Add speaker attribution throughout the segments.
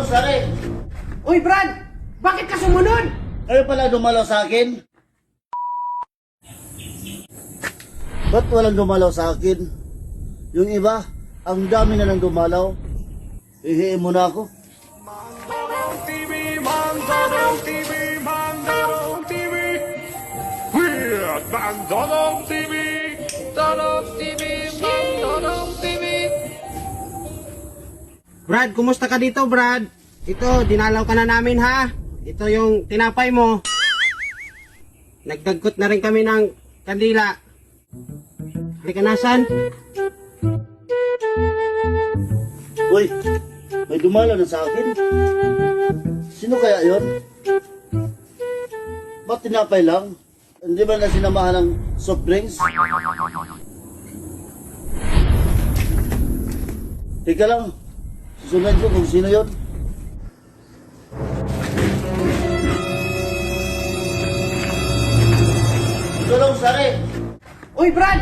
Speaker 1: Sari!
Speaker 2: Uy, Brad! Bakit ka sumunod?
Speaker 1: Kayo pala dumalaw sa akin? Ba't walang dumalaw sa akin? Yung iba, ang dami na nang dumalaw. Ihiin mo na ako.
Speaker 3: Mandarong TV, Mandarong TV, Mandarong TV. We're Mandarong TV, Mandarong TV, Mandarong TV.
Speaker 2: Brad, kumusta ka dito, Brad? Ito, dinalaw ka na namin, ha? Ito yung tinapay mo. Nagdagkot na rin kami ng kandila. Halika na, son.
Speaker 1: Uy, may dumalaw na sa akin. Sino kaya yon? Ba't tinapay lang? Hindi ba na sinamahan ng soft drinks? Teka lang, susunod ko kung sino yon. Tulong, Sari!
Speaker 2: Uy, Brad!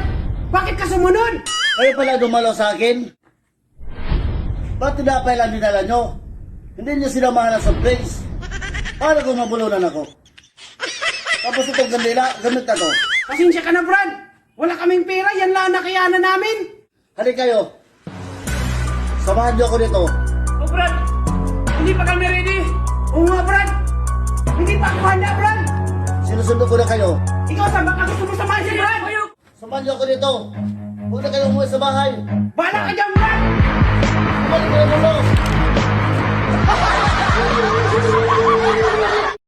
Speaker 2: Bakit ka sumunod?
Speaker 1: Kayo pala dumalaw sa akin? Ba't tinapay lang dinala nyo? Hindi nyo sinamahan ng soft drinks. Paano kung mabulunan ako? Tapos itong kandila, gamit na to.
Speaker 2: Pasensya ka na, Brad. Wala kaming pera, yan lang ang nakayanan namin.
Speaker 1: Halika kayo. Samahan nyo ako dito.
Speaker 2: Oh, Brad! Hindi pa kami ready. Oo nga, Brad. Hindi pa ako handa, Brad.
Speaker 1: Sinusundo ko na kayo.
Speaker 2: Ikaw, saan ba ka gusto mo samahan siya, Brad?
Speaker 1: Samahan nyo ako dito. Huwag na kayong umuwi sa bahay.
Speaker 2: Bahala ka dyan, Brad!
Speaker 1: Balik ko na